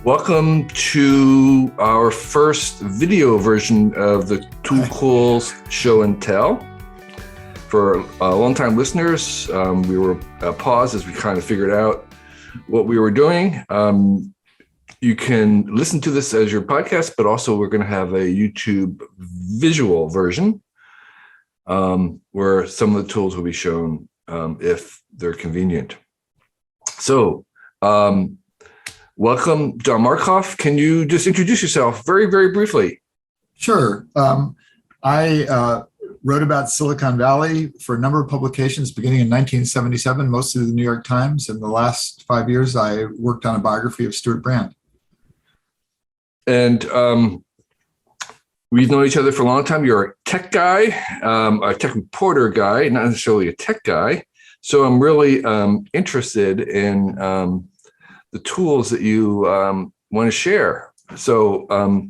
Welcome to our first video version of the Tool Calls Show and Tell. For long-time listeners, we were paused as we kind of figured out what we were doing. You can listen to this as your podcast, but also we're going to have a YouTube visual version where some of the tools will be shown if they're convenient. So, welcome, John Markoff. Can you just introduce yourself very, very briefly? Sure. I wrote about Silicon Valley for a number of publications beginning in 1977, mostly the New York Times. In the last 5 years, I worked on a biography of Stewart Brand. And we've known each other for a long time. You're a tech guy, a tech reporter guy, not necessarily a tech guy. So I'm really interested in the tools that you want to share. So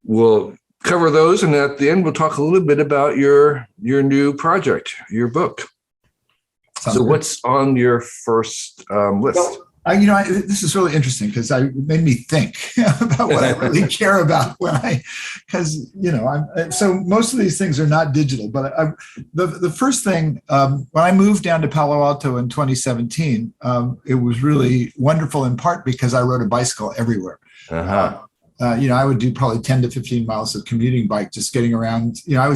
we'll cover those, and at the end, we'll talk a little bit about your new project, your book. Sounds so good. What's on your first list? Well, this is really interesting because it made me think about what I really care about so most of these things are not digital, but the first thing, when I moved down to Palo Alto in 2017, it was really wonderful in part because I rode a bicycle everywhere. I would do probably 10 to 15 miles of commuting bike, just getting around. I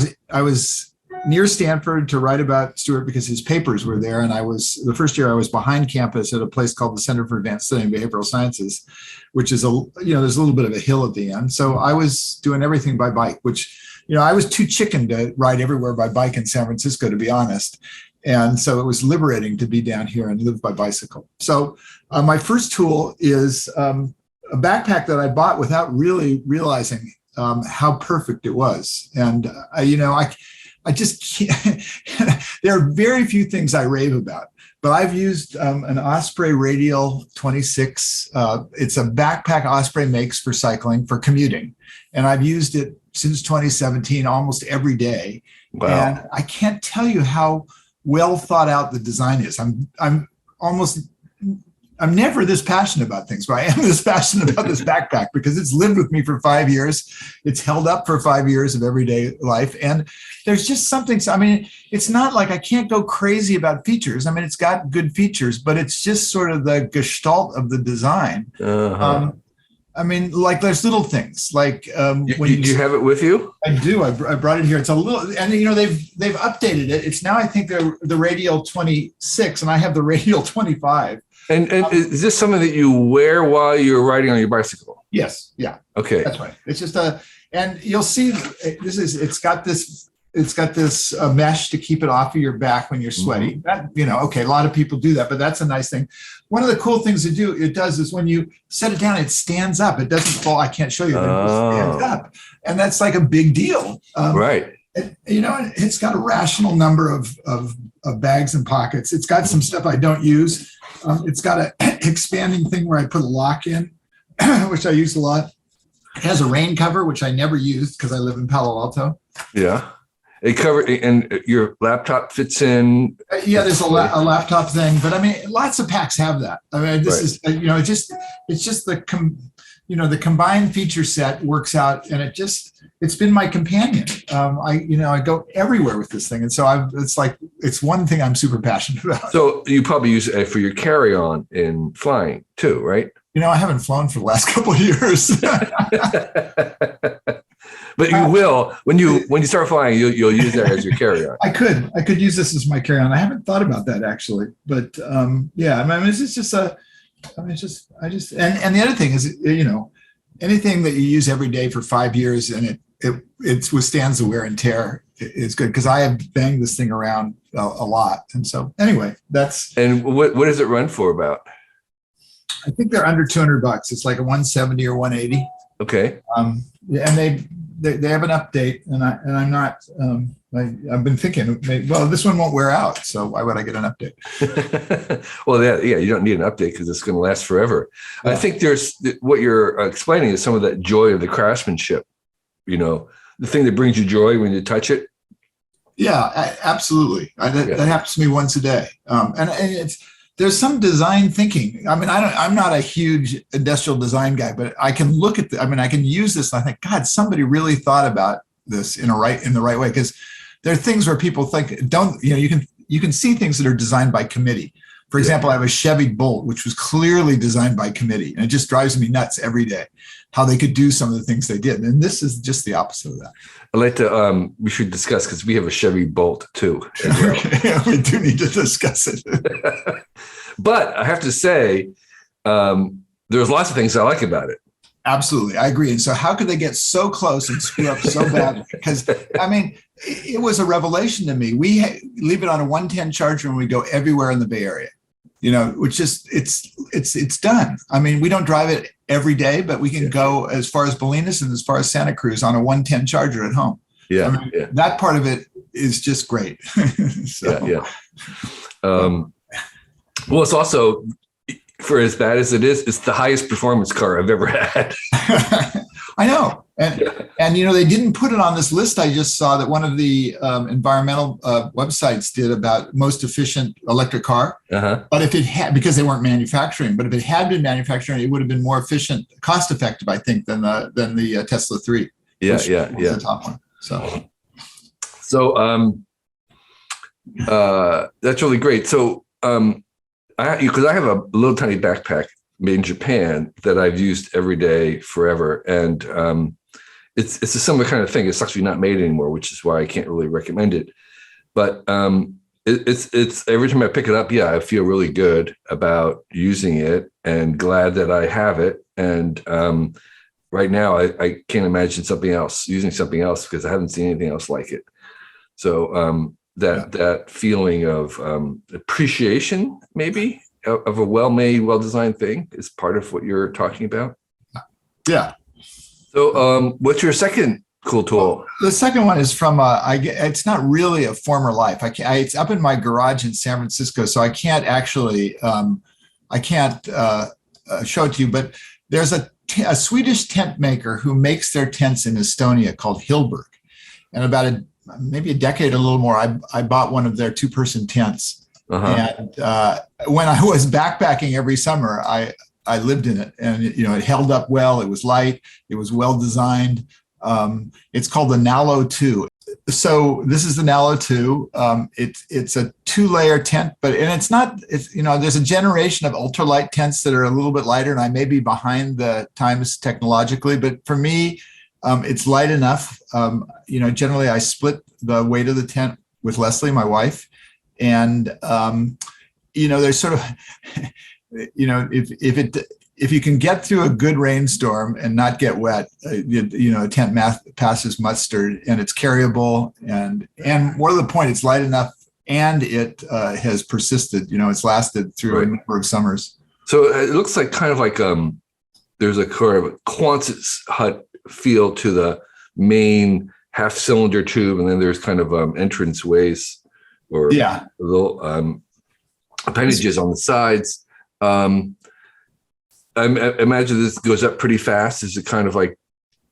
was near Stanford to write about Stuart because his papers were there. And the first year I was behind campus at a place called the Center for Advanced Study in Behavioral Sciences, which is there's a little bit of a hill at the end. So I was doing everything by bike, which, I was too chicken to ride everywhere by bike in San Francisco, to be honest. And so it was liberating to be down here and live by bicycle. So my first tool is a backpack that I bought without really realizing how perfect it was. And, I just can't. There are very few things I rave about, but I've used an Osprey Radial 26. It's a backpack Osprey makes for cycling, for commuting. And I've used it since 2017, almost every day. Wow. And I can't tell you how well thought out the design is. I'm never this passionate about things, but I am this passionate about this backpack because it's lived with me for 5 years. It's held up for 5 years of everyday life. And there's just something, it's not like I can't go crazy about features. It's got good features, but it's just sort of the gestalt of the design. Like there's little things like do you have it with you? I do. I brought it here. It's a little, and they've updated it. It's now, I think, the Radial 26, and I have the Radial 25. And is this something that you wear while you're riding on your bicycle? Yes. Yeah. Okay. That's right. It's just and you'll see it's got this mesh to keep it off of your back when you're sweaty. Mm-hmm. That, a lot of people do that, but that's a nice thing. One of the cool things it does is when you set it down, it stands up. It doesn't fall. I can't show you, but it stands up. And that's like a big deal. Right. It's got a rational number of bags and pockets. It's got some stuff I don't use. It's got an expanding thing where I put a lock in, which I use a lot. It has a rain cover, which I never used because I live in Palo Alto. Yeah. And your laptop fits in. Yeah, there's a laptop thing, but lots of packs have that. This is, it's just the combined feature set works out, and it's been my companion. I go everywhere with this thing. And so it's one thing I'm super passionate about. So you probably use it for your carry-on in flying too, right? I haven't flown for the last couple of years. But you will, when you start flying, you'll use that as your carry-on. I could use this as my carry-on. I haven't thought about that actually, but it's just and the other thing is, anything that you use every day for 5 years and it withstands the wear and tear is good, because I have banged this thing around a lot. And so anyway, and what does it run for about? I think they're under $200. It's like a 170 or 180. Okay. And they have an update, and I'm not. I've been thinking, this one won't wear out, so why would I get an update? Well, you don't need an update because it's going to last forever. Yeah. I think there's what you're explaining is some of that joy of the craftsmanship. The thing that brings you joy when you touch it. Yeah, absolutely. That happens to me once a day, and it's there's some design thinking. I mean, I'm not a huge industrial design guy, but I can look at I can use this and I think, God, somebody really thought about this in the right way. Because there are things where people think you can see things that are designed by committee. For example, I have a Chevy Bolt, which was clearly designed by committee. And it just drives me nuts every day how they could do some of the things they did. And this is just the opposite of that. I'd like to, we should discuss, because we have a Chevy Bolt too. Well. Okay, we do need to discuss it. But I have to say, there's lots of things I like about it. Absolutely. I agree. And so how could they get so close and screw up so badly? Because, I mean, it was a revelation to me. We leave it on a 110 charger and we go everywhere in the Bay Area, which is, it's done. I mean, we don't drive it every day, but we can go as far as Bolinas and as far as Santa Cruz on a 110 charger at home. Yeah. I mean, that part of it is just great. Yeah. Well, it's also, for as bad as it is, it's the highest performance car I've ever had. I know. And they didn't put it on this list. I just saw that one of the environmental websites did about most efficient electric car. But if it had, because they weren't manufacturing, but if it had been manufacturing, it would have been more efficient, cost effective, I think, than the Tesla 3. Yeah. The top one. So that's really great. So because I have a little tiny backpack made in Japan that I've used every day forever, and it's a similar kind of thing. It's actually not made anymore, which is why I can't really recommend it. But it's every time I pick it up, I feel really good about using it and glad that I have it. And right now, I can't imagine using something else because I haven't seen anything else like it. So that feeling of appreciation, maybe, of a well-made, well-designed thing is part of what you're talking about. Yeah. So what's your second cool tool? The second one is from, it's not really a former life. It's up in my garage in San Francisco, so I can't actually, show it to you, but there's a Swedish tent maker who makes their tents in Estonia called Hilberg. And about maybe a decade, a little more, I bought one of their 2-person tents. And when I was backpacking every summer, I lived in it, and it held up well. It was light. It was well designed. It's called the Nalo 2. So this is the Nalo 2. It's a 2-layer tent, there's a generation of ultralight tents that are a little bit lighter, and I may be behind the times technologically, but for me, it's light enough. Generally I split the weight of the tent with Leslie, my wife. And, there's sort of, if you can get through a good rainstorm and not get wet, a tent passes muster, and it's carryable. And more to the point, it's light enough, and it has persisted, it's lasted through a number of summers. So it looks like kind of like there's a kind of a Quonset hut feel to the main half-cylinder tube, and then there's kind of entrance ways or little appendages on the sides. I imagine this goes up pretty fast. Is it kind of like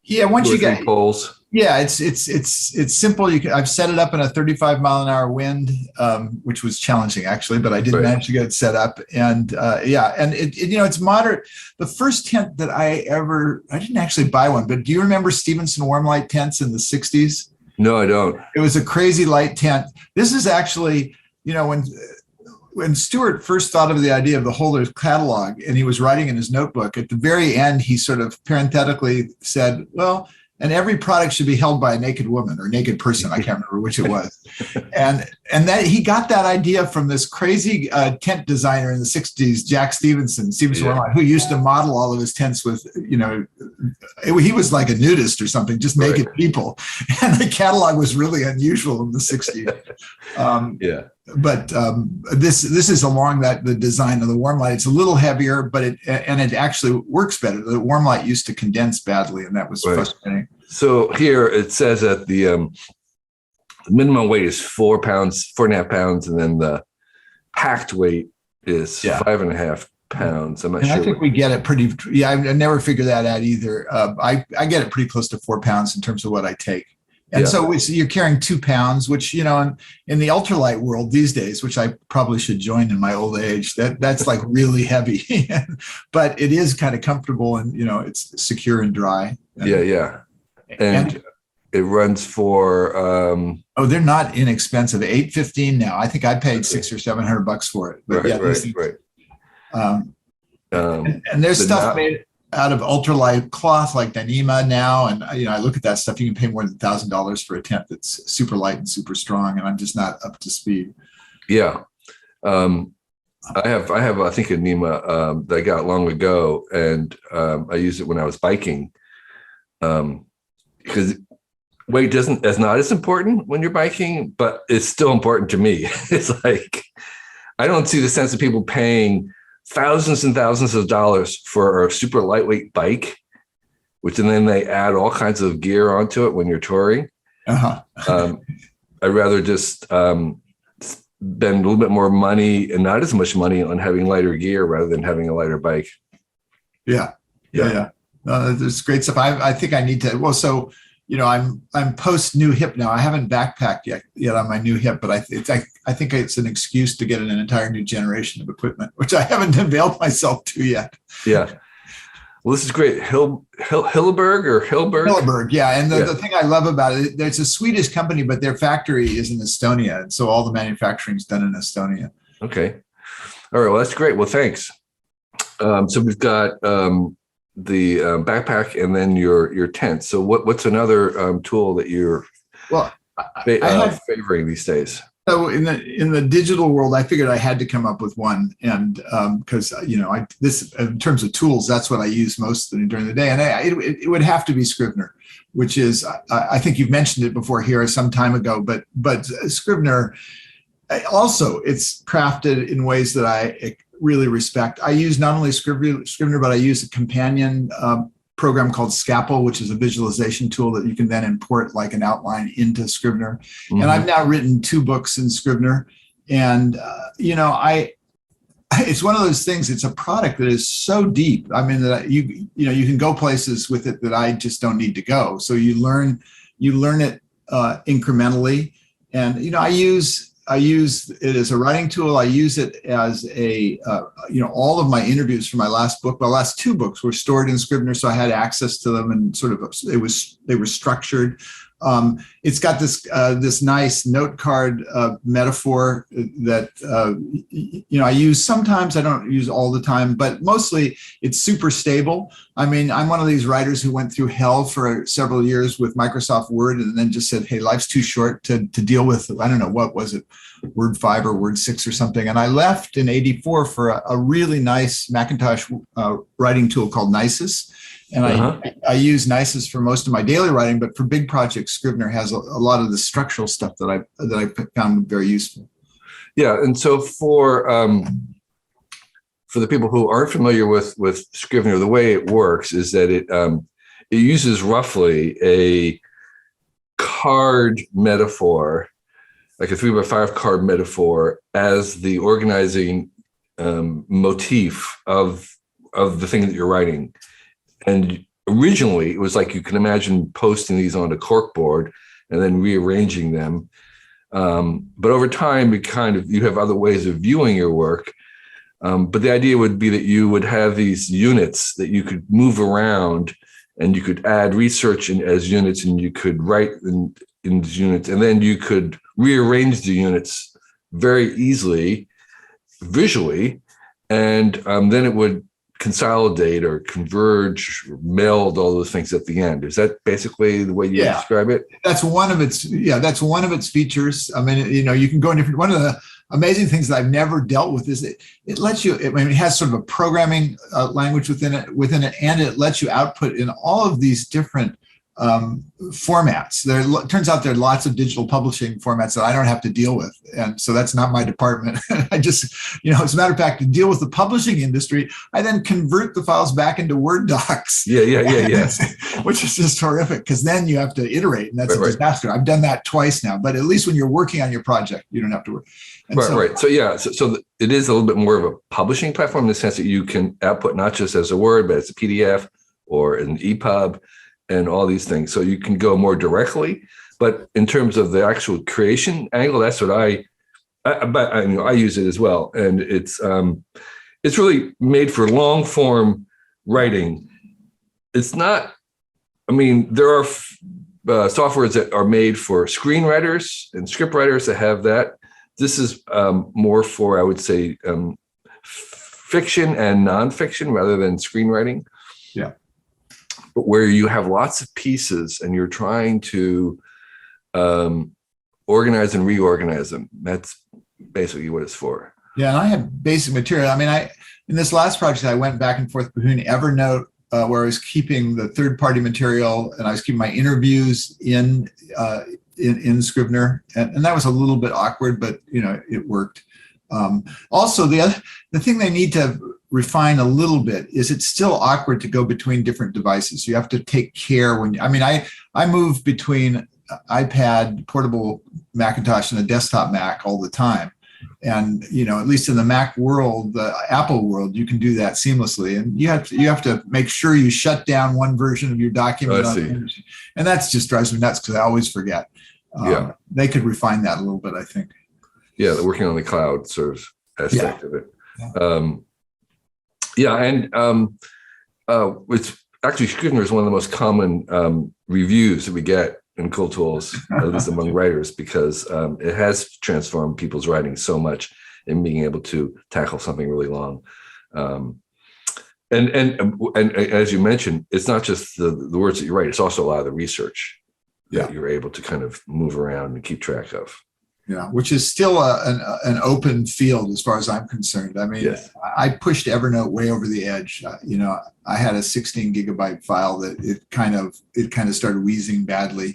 once you get poles? Yeah, it's simple. I've set it up in a 35-mile-an-hour wind, which was challenging actually, but I did manage to get it set up. And and it's moderate. The first tent that I didn't actually buy one, but do you remember Stevenson warm light tents in the 60s? No, I don't. It was a crazy light tent. This is actually, when Stuart first thought of the idea of the Holder's catalog, and he was writing in his notebook, at the very end, he sort of parenthetically said, well, and every product should be held by a naked woman or naked person. I can't remember which it was. And that he got that idea from this crazy tent designer in the 60s, Jack Stevenson, who used to model all of his tents with, he was like a nudist or something, just naked people. And the catalog was really unusual in the 60s. But this is along the design of the warm light. It's a little heavier, but it actually works better. The warm light used to condense badly, and that was frustrating. So here it says that the minimum weight is 4.5 pounds, and then the packed weight is 5.5 pounds. I'm not sure. I think we get it pretty. Yeah, I never figured that out either. I get it pretty close to 4 pounds in terms of what I take. And so you're carrying 2 pounds, which, in the ultralight world these days, which I probably should join in my old age, that's like really heavy, but it is kind of comfortable and, it's secure and dry. And it runs for, they're not inexpensive. $8.15 now. I think I paid $600 or $700 for it. But right. And there's stuff made out of ultralight cloth like Dyneema now, and I look at that stuff. You can pay more than $1,000 for a tent that's super light and super strong, and I'm just not up to speed. Yeah, I have I think a Dyneema that I got long ago, and I used it when I was biking because weight is not as important when you're biking, but it's still important to me. It's like I don't see the sense of people paying thousands and thousands of dollars for a super lightweight bike, which and then they add all kinds of gear onto it when you're touring. I'd rather just spend a little bit more money and not as much money on having lighter gear rather than having a lighter bike. Yeah. There's great stuff. I think I need to. Well, so I'm post new hip now. I haven't backpacked yet on my new hip, but I think it's an excuse to get an entire new generation of equipment, which I haven't availed myself to yet. Yeah. Well, this is great. Hilleberg. Yeah. And the thing I love about it, there's a Swedish company, but their factory is in Estonia. And so all the manufacturing is done in Estonia. Okay. All right. Well, that's great. Well, thanks. So we've got the backpack and then your tent. So what's another tool that you're favoring these days? So in the digital world, I figured I had to come up with one, and because this in terms of tools, that's what I use most during the day, and it would have to be Scrivener, which is I think you've mentioned it before here some time ago, but Scrivener also it's crafted in ways that I really respect. I use not only Scrivener, but I use a companion program called Scapel, which is a visualization tool that you can then import like an outline into Scrivener. Mm-hmm. And I've now written 2 books in Scrivener. And, it's one of those things, it's a product that is so deep. I mean, that you can go places with it that I just don't need to go. So you learn it incrementally. And, I use it as a writing tool. I use it as all of my interviews for my last 2 books were stored in Scrivener, so I had access to them, and sort of they were structured. It's got this nice note card metaphor that I use sometimes. I don't use all the time, but mostly it's super stable. I mean, I'm one of these writers who went through hell for several years with Microsoft Word, and then just said, "Hey, life's too short to deal with." I don't know, what was it, Word 5 or Word 6 or something. And I left in '84 for a really nice Macintosh writing tool called Nisus. And I use Nisus for most of my daily writing, but for big projects, Scrivener has a lot of the structural stuff that I found very useful. Yeah, and so for the people who aren't familiar with Scrivener, the way it works is that it uses roughly a card metaphor, like a 3x5 card metaphor, as the organizing motif of the thing that you're writing. And originally, it was like you can imagine posting these on a corkboard and then rearranging them. But over time, you have other ways of viewing your work. But the idea would be that you would have these units that you could move around, and you could add research as units, and you could write in these units, and then you could rearrange the units very easily, visually, and then it would consolidate or converge or meld all those things at the end. Is that basically the way you describe it? That's one of its features. I mean, you can go in different. One of the amazing things that I've never dealt with is it lets you. It has sort of a programming language within it, and it lets you output in all of these different formats. It turns out there are lots of digital publishing formats that I don't have to deal with, and so that's not my department. I just, as a matter of fact, to deal with the publishing industry, I then convert the files back into Word docs. Yeah. Which is just horrific, because then you have to iterate, and that's a disaster. I've done that twice now, but at least when you're working on your project, you don't have to work. Right. So it is a little bit more of a publishing platform in the sense that you can output not just as a Word, but as a PDF or an EPUB and all these things. So you can go more directly, But in terms of the actual creation angle, that's what I use it as well, and it's really made for long form writing. It's not. I mean, there are softwares that are made for screenwriters and scriptwriters that have that. This is more for, I would say, fiction and nonfiction rather than screenwriting. Yeah. But where you have lots of pieces and you're trying to organize and reorganize them. That's basically what it's for. Yeah, and I have basic material. I mean, in this last project, I went back and forth between Evernote, where I was keeping the third-party material, and I was keeping my interviews in Scrivener, and that was a little bit awkward, but it worked. Also, the thing they need to refine a little bit is it's still awkward to go between different devices. You have to take care when. I mean, I move between iPad, portable Macintosh, and a desktop Mac all the time. And at least in the Mac world, the Apple world, you can do that seamlessly. And you have to make sure you shut down one version of your document. And that's just drives me nuts because I always forget. They could refine that a little bit, I think. Yeah, they're working on the cloud sort of aspect of it. It's actually Scrivener is one of the most common reviews that we get in Cool Tools, at least among writers, because it has transformed people's writing so much in being able to tackle something really long. And as you mentioned, it's not just the words that you write; it's also a lot of the research that you're able to kind of move around and keep track of. Yeah, which is still an open field as far as I'm concerned. I mean, yes. I pushed Evernote way over the edge. I had a 16 gigabyte file that it kind of started wheezing badly.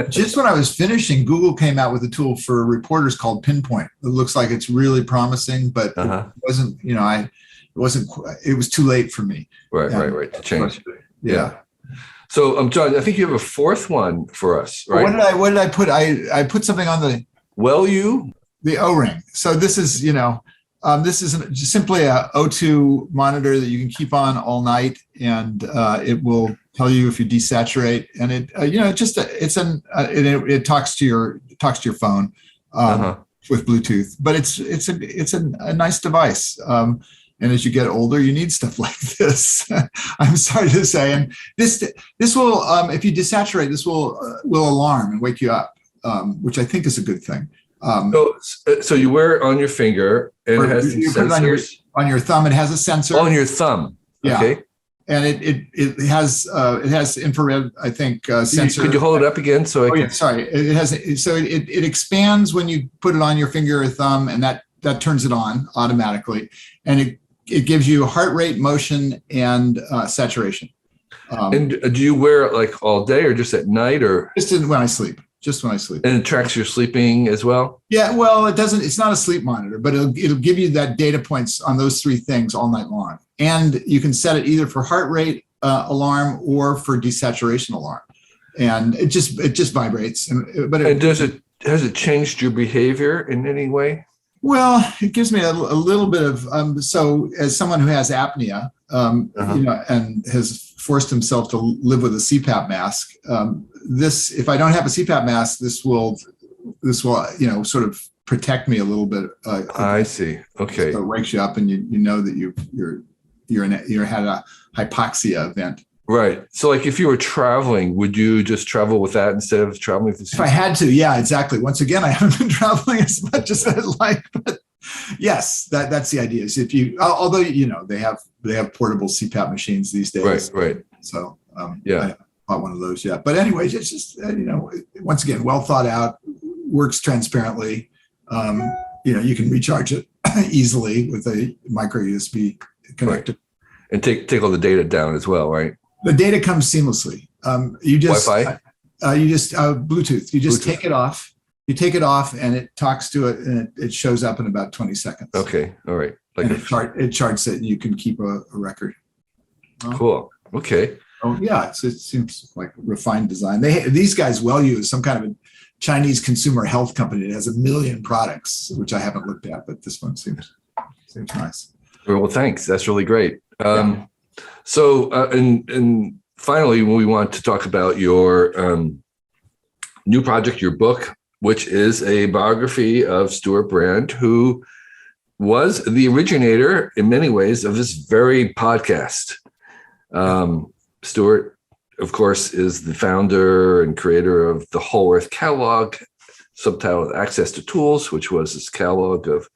Just when I was finishing, Google came out with a tool for reporters called Pinpoint. It looks like it's really promising, but it wasn't. It was too late for me. Right. To change. Yeah. So, John, I think you have a fourth one for us, right? What did I put? I put something on the the Oring. So this is this is simply a O2 monitor that you can keep on all night, and it will tell you if you desaturate, and it talks to your phone with Bluetooth. But it's a nice device. And as you get older, you need stuff like this. I'm sorry to say, and this will, if you desaturate, this will alarm and wake you up, which I think is a good thing. So you wear it on your finger, and it has sensors on your thumb. It has a sensor on your thumb. Yeah. Okay. And it has infrared, I think, sensor. Could you hold it up again? Sorry. It expands when you put it on your finger or thumb, and that turns it on automatically, and it gives you heart rate, motion, and saturation. And do you wear it like all day or just at night, or just when I sleep? Just when I sleep. And it tracks your sleeping as well? Yeah, well, it doesn't. It's not a sleep monitor, but it'll give you that data points on those three things all night long. And you can set it either for heart rate alarm or for desaturation alarm, and it just vibrates. Has it changed your behavior in any way? Well, it gives me a little bit of so as someone who has apnea, and has forced himself to live with a CPAP mask. If I don't have a CPAP mask, this will sort of protect me a little bit. I see. Okay. So it wakes you up, and you know that you had a hypoxia event. Right. So like if you were traveling, would you just travel with that instead of traveling with the CPAP? If I had to, yeah, exactly. Once again, I haven't been traveling as much as I'd like, but yes, that's the idea. Is if you, although they have portable CPAP machines these days. Right. So I haven't bought one of those yet. But anyway, it's just once again, well thought out, works transparently. You can recharge it easily with a micro USB connector. Right. And take all the data down as well, right? The data comes seamlessly. You just Wi-Fi. You just Bluetooth. You just take it off. You take it off, and it talks to it, and it shows up in about 20 seconds. Okay, all right. It charts it, and you can keep a record. Cool. Okay. Oh yeah, it seems like refined design. These guys use some kind of a Chinese consumer health company that has 1 million products, which I haven't looked at, but this one seems nice. Well, thanks. That's really great. So, and finally, we want to talk about your new project, your book, which is a biography of Stewart Brand, who was the originator in many ways of this very podcast. Stuart, of course, is the founder and creator of the Whole Earth Catalog, subtitled Access to Tools, which was this catalog of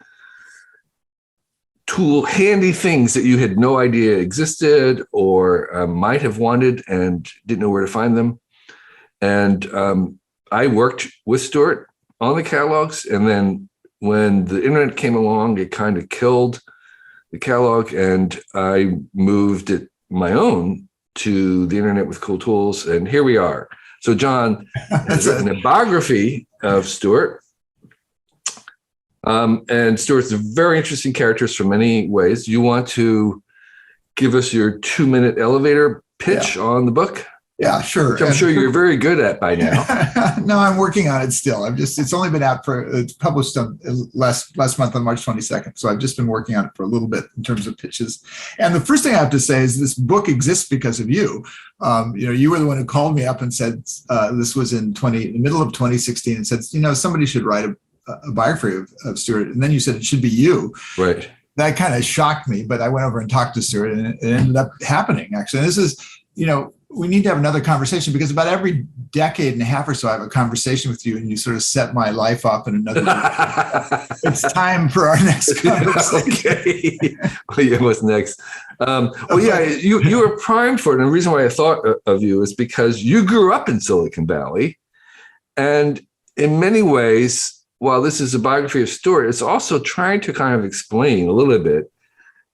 handy things that you had no idea existed or might have wanted and didn't know where to find them. And I worked with Stuart on the catalogs, and then when the internet came along, it kind of killed the catalog, and I moved it my own to the internet with cool tools, and here we are. So John has written a biography of Stuart, and Stuart's a very interesting character for many ways. You want to give us your 2-minute elevator pitch on the book? Yeah, sure. Which I'm sure you're very good at by now. No, I'm working on it still. It's only been out it's published on last month on March 22nd. So I've just been working on it for a little bit in terms of pitches. And the first thing I have to say is this book exists because of you. You were the one who called me up and said, this was in the middle of 2016, and said, somebody should write a biography of Stuart. And then you said it should be you. Right. That kind of shocked me, but I went over and talked to Stuart, and it ended up happening, actually. And this is, we need to have another conversation, because about every decade and a half or so, I have a conversation with you and you sort of set my life off in another direction. It's time for our next conversation. Okay. Well, yeah, what's next? You were primed for it. And the reason why I thought of you is because you grew up in Silicon Valley. And in many ways, while this is a biography of Stuart, it's also trying to kind of explain a little bit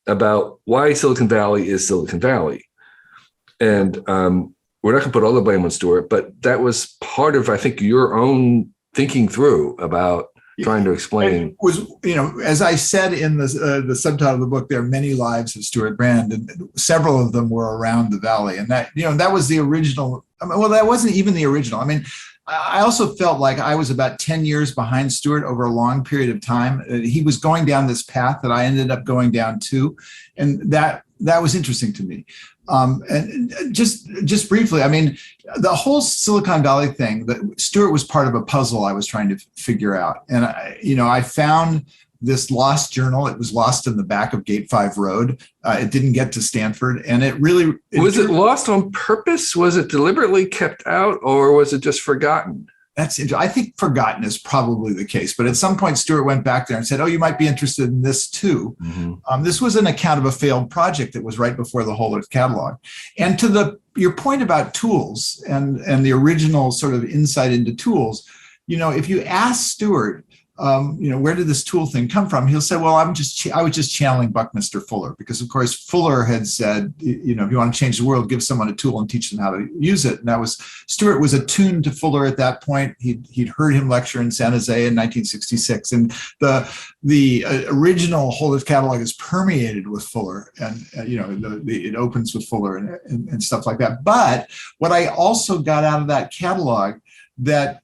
about why Silicon Valley is Silicon Valley. And we're not going to put all the blame on Stuart, but that was part of, I think, your own thinking through about trying to explain. It was, as I said in the subtitle of the book, there are many lives of Stewart Brand, and several of them were around the Valley. And that, that was the original. That wasn't even the original. I also felt like I was about 10 years behind Stuart over a long period of time. He was going down this path that I ended up going down too. And that was interesting to me. And just briefly, the whole Silicon Valley thing, that Stuart was part of a puzzle I was trying to figure out. And I found this lost journal. It was lost in the back of Gate 5 Road. It didn't get to Stanford. And was it lost on purpose? Was it deliberately kept out, or was it just forgotten? I think forgotten is probably the case. But at some point, Stuart went back there and said, "Oh, you might be interested in this too." Mm-hmm. This was an account of a failed project that was right before the Whole Earth Catalog. And to your point about tools and the original sort of insight into tools, if you ask Stuart, where did this tool thing come from? He'll say, well, I was just channeling Buckminster Fuller, because of course Fuller had said, if you want to change the world, give someone a tool and teach them how to use it. And Stuart was attuned to Fuller at that point. He'd heard him lecture in San Jose in 1966. And the original Whole Earth Catalog is permeated with Fuller, and it opens with Fuller and stuff like that. But what I also got out of that catalog that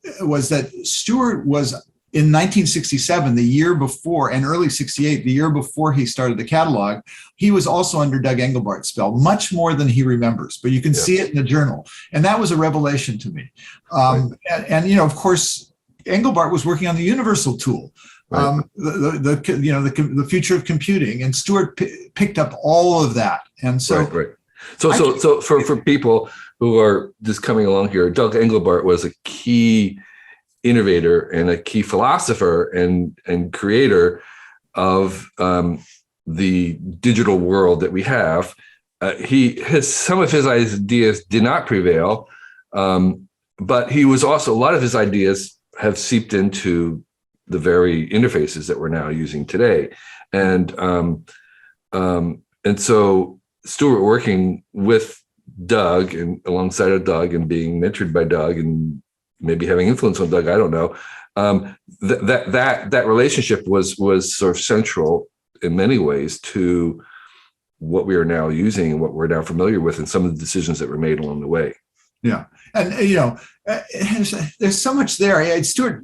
Stuart was, in 1967, the year before, and early 68, the year before he started the catalog, he was also under Doug Engelbart's spell, much more than he remembers, but you can see it in the journal. And that was a revelation to me. And of course, Engelbart was working on the universal tool, the future of computing, and Stuart picked up all of that. And so, So for people who are just coming along here, Doug Engelbart was a key innovator and a key philosopher and creator of the digital world that we have. Some of his ideas did not prevail, but he was also, a lot of his ideas have seeped into the very interfaces that we're now using today. And so Stuart, working with Doug and alongside of Doug and being mentored by Doug and maybe having influence on Doug, I don't know. That relationship was sort of central in many ways to what we are now using and what we're now familiar with, and some of the decisions that were made along the way. Yeah. And, There's so much there. Stuart,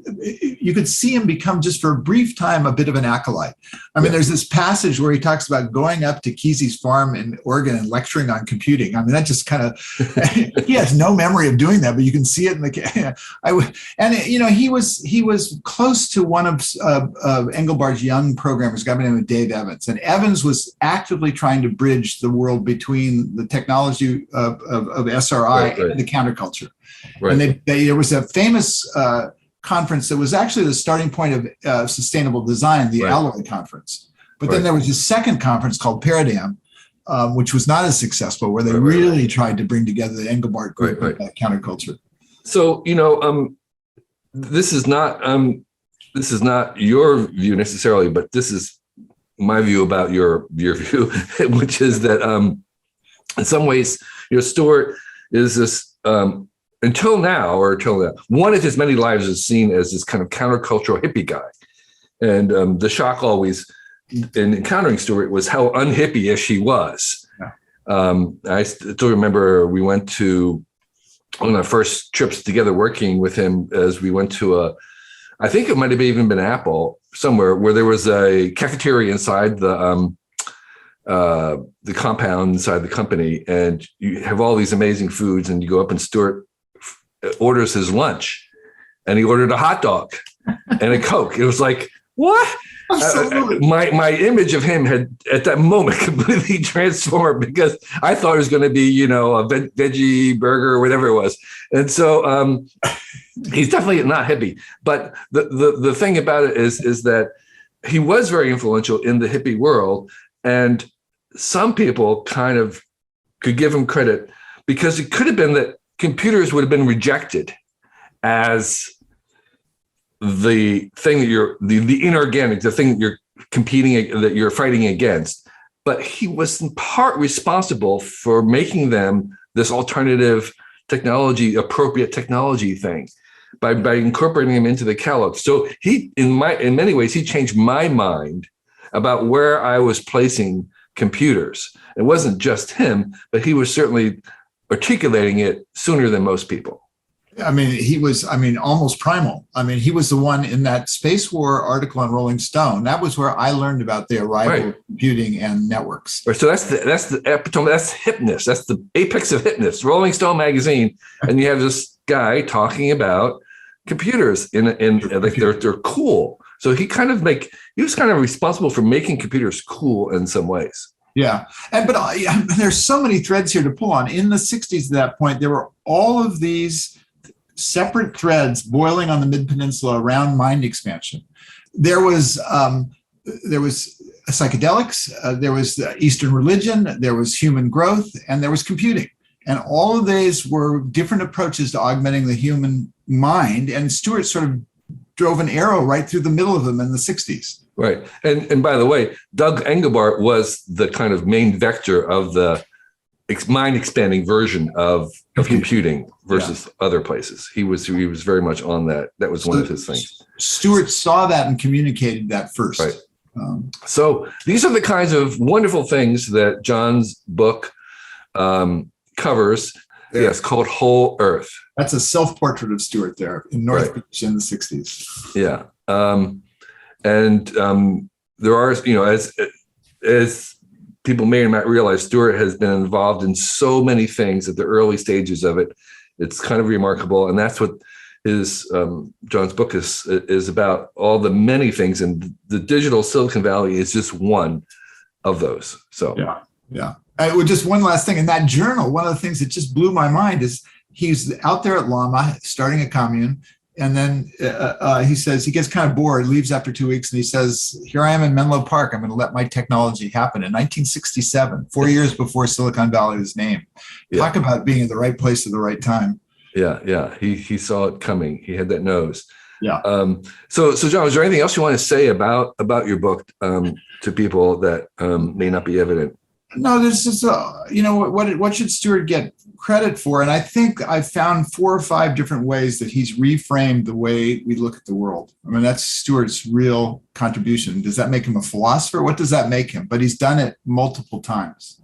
you could see him become just for a brief time a bit of an acolyte. I mean, there's this passage where he talks about going up to Kesey's farm in Oregon and lecturing on computing. I mean, that just kind of, he has no memory of doing that, but you can see it in the, he was close to one of Engelbart's young programmers, a guy by the name of Dave Evans. And Evans was actively trying to bridge the world between the technology of SRI and the counterculture. Right. And there was a famous conference that was actually the starting point of sustainable design, the Alloy Conference. But then there was a second conference called Paradigm, which was not as successful, where they really tried to bring together the Engelbart group and counterculture. So, this is not your view necessarily, but this is my view about your view, which is that in some ways, Stuart is this. Until now, one of his many lives is seen as this kind of countercultural hippie guy. And the shock always in encountering Stuart was how unhippie-ish he was. Yeah. I still remember we went to one of our first trips together working with him as we went to I think it might have even been Apple somewhere, where there was a cafeteria inside the compound inside the company, and you have all these amazing foods, and you go up and Stuart orders his lunch, and he ordered a hot dog and a Coke. It was like, what? My image of him had at that moment completely transformed, because I thought it was going to be, a veggie burger or whatever it was. And so he's definitely not hippie. But the thing about it is that he was very influential in the hippie world. And some people kind of could give him credit, because it could have been that computers would have been rejected as the thing that you're the inorganic, the thing that you're competing, that you're fighting against. But he was in part responsible for making them this alternative technology, appropriate technology thing, by incorporating them into the catalog. So he, in many ways, he changed my mind about where I was placing computers. It wasn't just him, but he was certainly articulating it sooner than most people. I mean, he was, almost primal. I mean, he was the one in that Space War article on Rolling Stone. That was where I learned about the arrival of computing and networks. Right. So that's the epitome, that's hipness. That's the apex of hipness, Rolling Stone magazine. And you have this guy talking about computers in like they're cool. So he was kind of responsible for making computers cool in some ways. Yeah. But there's so many threads here to pull on. In the 60s at that point, there were all of these separate threads boiling on the Mid-Peninsula around mind expansion. There was psychedelics, there was Eastern religion, there was human growth, and there was computing. And all of these were different approaches to augmenting the human mind. And Stuart sort of drove an arrow right through the middle of them in the 60s. Right. And by the way, Doug Engelbart was the kind of main vector of the mind expanding version of computing versus other places. He was very much on that. That was one of his things. Stuart saw that and communicated that first. Right. So these are the kinds of wonderful things that John's book covers. Yeah. Yes, called Whole Earth. That's a self-portrait of Stuart there in North Beach in the 60s. Yeah. There are, as people may or may not realize, Stuart has been involved in so many things at the early stages of it. It's kind of remarkable. And that's what his John's book is about, all the many things. And the digital Silicon Valley is just one of those. So, yeah. Just one last thing. In that journal, one of the things that just blew my mind is he's out there at Lama starting a commune. And then he says he gets kind of bored, leaves after 2 weeks, and he says, here I am in Menlo Park. I'm going to let my technology happen. In 1967, 4 years before Silicon Valley was named. Talk about being in the right place at the right time. Yeah. He saw it coming. He had that nose. Yeah. So John, is there anything else you want to say about your book to people that may not be evident? No, there's just, what should Stuart get credit for? And I think I've found 4 or 5 different ways that he's reframed the way we look at the world. I mean, that's Stuart's real contribution. Does that make him a philosopher? What does that make him? But he's done it multiple times.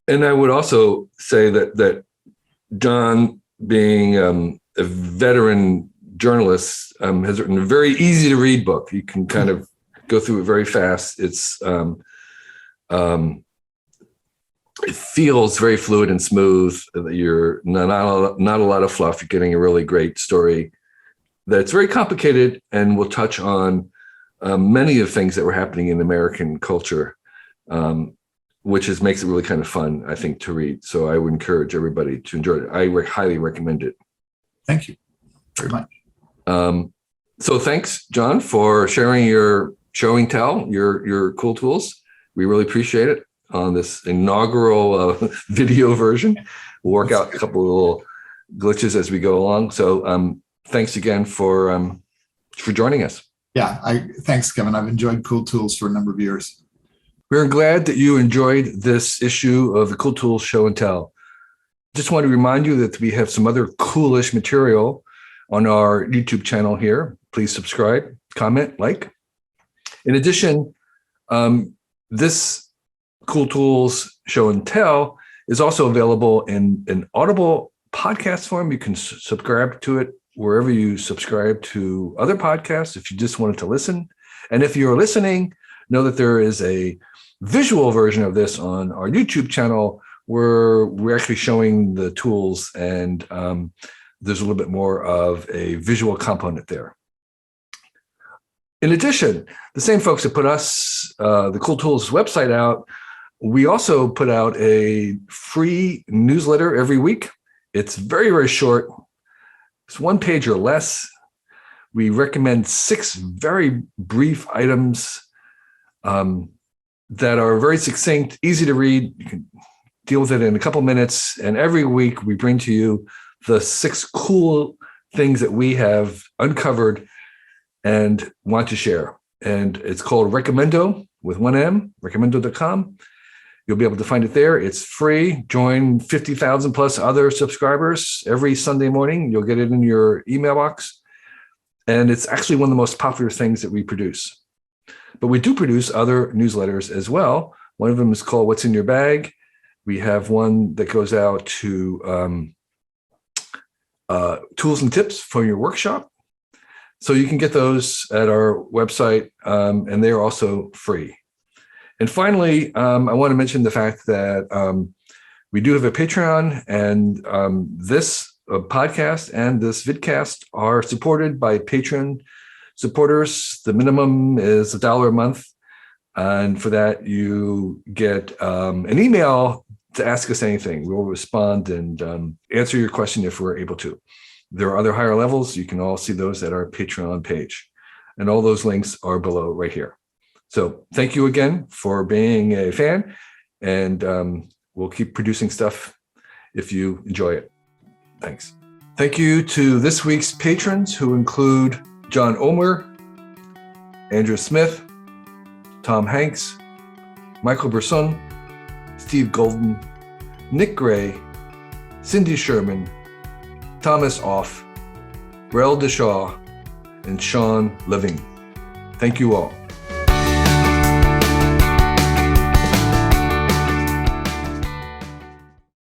And I would also say that John, being a veteran journalist, has written a very easy to read book. You can kind of go through it very fast. It feels very fluid and smooth. You're not a lot of fluff. You're getting a really great story that's very complicated and will touch on many of the things that were happening in American culture, which makes it really kind of fun, I think, to read. So I would encourage everybody to enjoy it. I highly recommend it. Thank you very much. So thanks, John, for sharing your show and tell, your cool tools. We really appreciate it on this inaugural video version. We'll work out a couple of little glitches as we go along. So thanks again for joining us. Yeah, thanks, Kevin. I've enjoyed Cool Tools for a number of years. We're glad that you enjoyed this issue of the Cool Tools Show and Tell. Just want to remind you that we have some other coolish material on our YouTube channel here. Please subscribe, comment, like. In addition, this Cool Tools Show and Tell is also available in an Audible podcast form. You can subscribe to it wherever you subscribe to other podcasts if you just wanted to listen. And if you're listening, know that there is a visual version of this on our YouTube channel where we're actually showing the tools, and there's a little bit more of a visual component there. In addition, the same folks that put us, the Cool Tools website out, we also put out a free newsletter every week. It's very, very short. It's 1 page or less. We recommend 6 very brief items that are very succinct, easy to read. You can deal with it in a couple minutes. And every week we bring to you the 6 cool things that we have uncovered and want to share. And it's called Recommendo with 1 M, recommendo.com. You'll be able to find it there. It's free. Join 50,000 plus other subscribers every Sunday morning. You'll get it in your email box. And it's actually one of the most popular things that we produce. But we do produce other newsletters as well. One of them is called What's in Your Bag. We have one that goes out to tools and tips for your workshop. So you can get those at our website, and they're also free. And finally, I want to mention the fact that we do have a Patreon, and this podcast and this vidcast are supported by Patreon supporters. The minimum is $1 a month. And for that, you get an email to ask us anything. We'll respond and answer your question if we're able to. There are other higher levels. You can all see those at our Patreon page. And all those links are below right here. So thank you again for being a fan. And we'll keep producing stuff if you enjoy it. Thanks. Thank you to this week's patrons, who include John Omer, Andrew Smith, Tom Hanks, Michael Brisson, Steve Golden, Nick Gray, Cindy Sherman, Thomas Off, Rel Deshaw, and Sean Living. Thank you all.